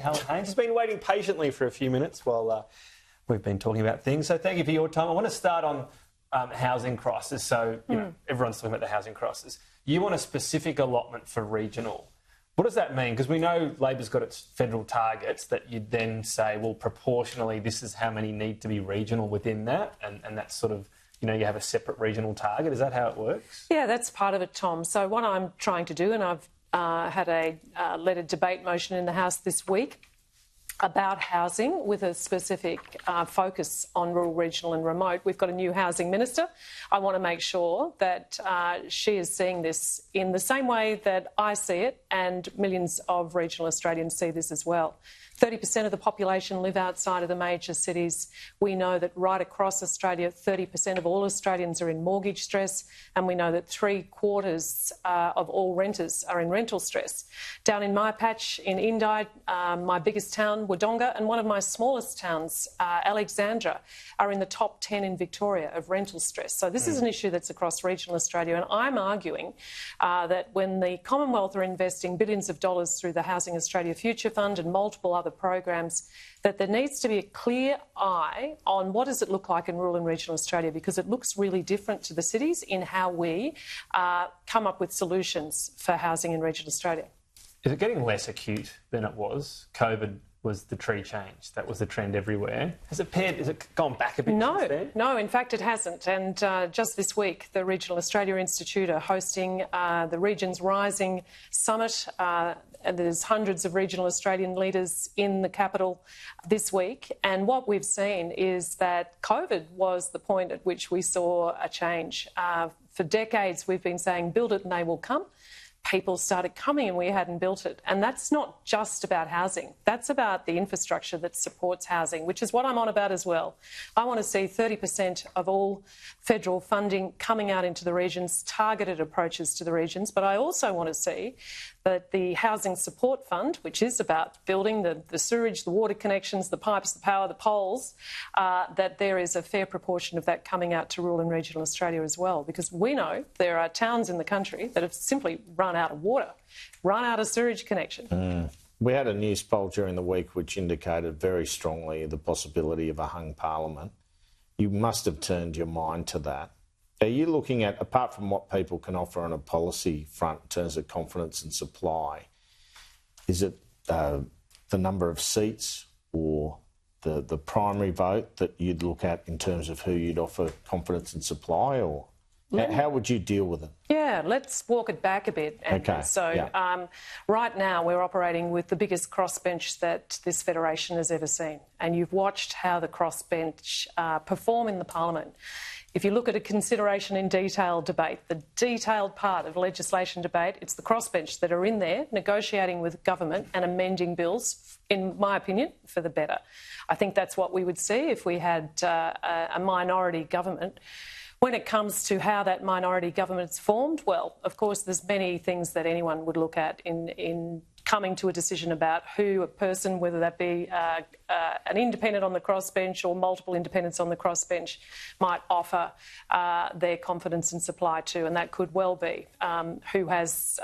Helen Haines has been waiting patiently for a few minutes while we've been talking about things. So thank you for your time. I want to start on housing crisis. So, you know, everyone's talking about the housing crisis. You want a specific allotment for regional. What does that mean? Because we know Labor's got its federal targets that you'd then say, well, proportionally, this is how many need to be regional within that, and that's sort of, you know, you have a separate regional target. Is that how it works? Yeah, that's part of it, Tom. So what I'm trying to do, and I've had a letter debate motion in the House this week about housing with a specific focus on rural, regional and remote. We've got a new housing minister. I want to make sure that she is seeing this in the same way that I see it, and millions of regional Australians see this as well. 30% of the population live outside of the major cities. We know that right across Australia, 30% of all Australians are in mortgage stress, and we know that 3/4 of all renters are in rental stress. Down in my patch in Indi, my biggest town, Wodonga, and one of my smallest towns, Alexandra, are in the top 10 in Victoria of rental stress. So this is an issue that's across regional Australia, and I'm arguing that when the Commonwealth are investing billions of dollars through the Housing Australia Future Fund and multiple other programs, that there needs to be a clear eye on what does it look like in rural and regional Australia, because it looks really different to the cities in how we come up with solutions for housing in regional Australia. Is it getting less acute than it was? COVID was the tree change. That was the trend everywhere. Has it gone back a bit since then? No, in fact it hasn't. And just this week, the Regional Australia Institute are hosting the Regions Rising Summit. And there's hundreds of regional Australian leaders in the capital this week. And what we've seen is that COVID was the point at which we saw a change. For decades, we've been saying, build it and they will come. People started coming and we hadn't built it. And that's not just about housing. That's about the infrastructure that supports housing, which is what I'm on about as well. I want to see 30% of all federal funding coming out into the regions, targeted approaches to the regions. But I also want to see that the Housing Support Fund, which is about building the sewerage, the water connections, the pipes, the power, the poles, that there is a fair proportion of that coming out to rural and regional Australia as well. Because we know there are towns in the country that have simply run out of water, run out of sewage connection. We had a news poll during the week which indicated very strongly the possibility of a hung parliament. You must have turned your mind to that. Are you looking at, apart from what people can offer on a policy front in terms of confidence and supply, is it the number of seats or the primary vote that you'd look at in terms of who you'd offer confidence and supply, or how would you deal with it? Yeah, let's walk it back a bit. Andrew. Okay. So right now we're operating with the biggest crossbench that this federation has ever seen. And you've watched how the crossbench perform in the parliament. If you look at a consideration in detail debate, the detailed part of legislation debate, it's the crossbench that are in there negotiating with government and amending bills, in my opinion, for the better. I think that's what we would see if we had a minority government. When it comes to how that minority government's formed, well, of course, there's many things that anyone would look at in coming to a decision about who a person, whether that be an independent on the crossbench or multiple independents on the crossbench, might offer their confidence and supply to. And that could well be who has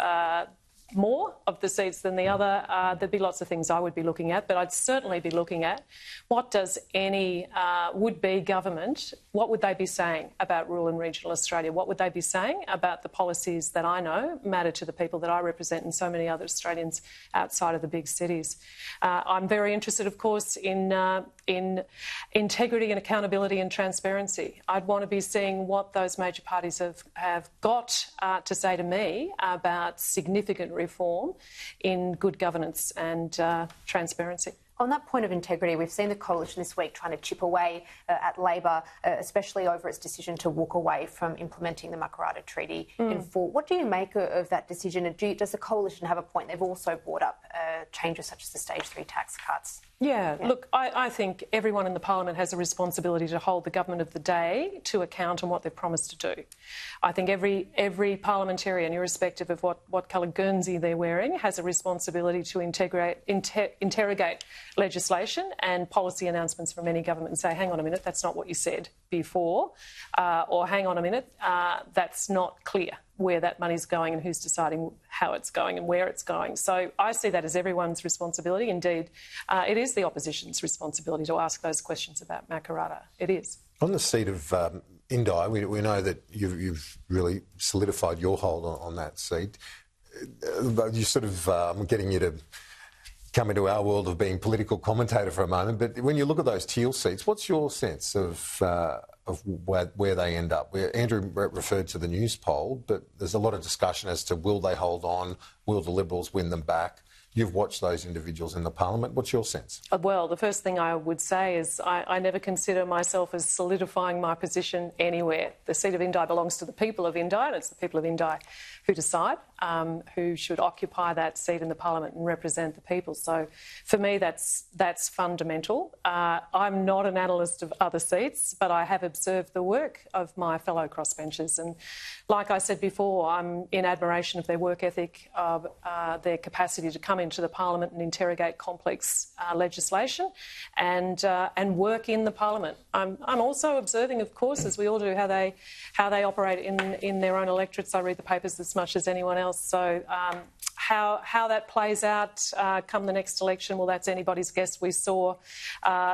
more of the seats than the other. There'd be lots of things I would be looking at, but I'd certainly be looking at what does any would-be government, what would they be saying about rural and regional Australia? What would they be saying about the policies that I know matter to the people that I represent and so many other Australians outside of the big cities? I'm very interested, of course, in integrity and accountability and transparency. I'd want to be seeing what those major parties have got to say to me about significant reform in good governance and transparency. On that point of integrity, we've seen the coalition this week trying to chip away at Labor, especially over its decision to walk away from implementing the Makarrata Treaty in full. What do you make of that decision? And does the coalition have a point? They've also brought up changes such as the Stage 3 tax cuts. Yeah, look, I think everyone in the parliament has a responsibility to hold the government of the day to account on what they've promised to do. I think every parliamentarian, irrespective of what colour Guernsey they're wearing, has a responsibility to interrogate legislation and policy announcements from any government and say, hang on a minute, that's not what you said before, or hang on a minute, that's not clear. where that money's going and who's deciding how it's going and where it's going. So I see that as everyone's responsibility. Indeed, it is the opposition's responsibility to ask those questions about Makarrata. It is. On the seat of Indi, we know that you've really solidified your hold on that seat. You sort of, I'm getting you to come into our world of being political commentator for a moment, but when you look at those teal seats, what's your sense of where they end up? Andrew referred to the news poll, but there's a lot of discussion as to will they hold on, will the Liberals win them back? You've watched those individuals in the parliament. What's your sense? Well, the first thing I would say is I never consider myself as solidifying my position anywhere. The seat of Indi belongs to the people of Indi, and it's the people of Indi who decide who should occupy that seat in the parliament and represent the people. So for me, that's fundamental. I'm not an analyst of other seats, but I have observed the work of my fellow crossbenchers. And like I said before, I'm in admiration of their work ethic, of their capacity to come into the parliament and interrogate complex legislation and work in the parliament. I'm also observing, of course, as we all do, how they operate in their own electorates. I read the papers as much as anyone else. So how that plays out come the next election, well, that's anybody's guess. We saw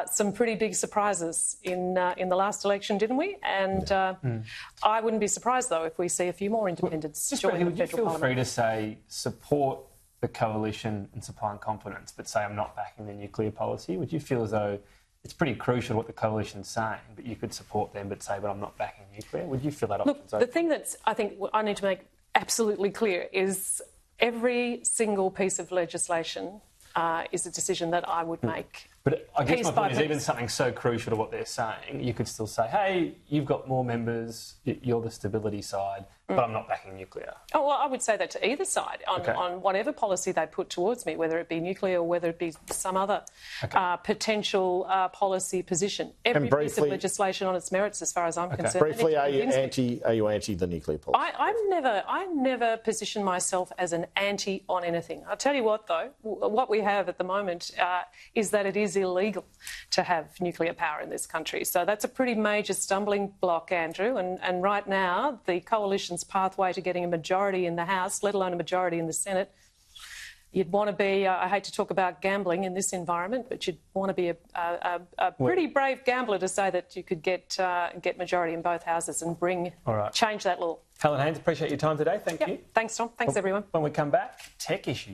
some pretty big surprises in the last election, didn't we? And I wouldn't be surprised, though, if we see a few more independents join the would you federal feel free parliament. to say support the coalition and supply and confidence, but say I'm not backing the nuclear policy? Would you feel as though it's pretty crucial what the coalition's saying, but you could support them but say, but I'm not backing nuclear? Would you feel that option's Look, open? the thing that I think I need to make absolutely clear is every single piece of legislation is a decision that I would make. But I guess piece my by point is, piece. even something so crucial to what they're saying, you could still say, hey, you've got more members, you're the stability side, but I'm not backing nuclear. Oh, well, I would say that to either side on whatever policy they put towards me, whether it be nuclear or whether it be some other potential policy position. Every piece of legislation on its merits, as far as I'm concerned. Briefly, are you anti the nuclear policy? I never position myself as an anti on anything. I'll tell you what, though, what we have at the moment is that it is illegal to have nuclear power in this country. So that's a pretty major stumbling block, Andrew. And right now, the coalition's pathway to getting a majority in the House, let alone a majority in the Senate, you'd want to be, I hate to talk about gambling in this environment, but you'd want to be a pretty brave gambler to say that you could get majority in both houses and change that law. Helen Haines, appreciate your time today. Thank you. Thanks, Tom. Thanks, everyone. When we come back, tech issues.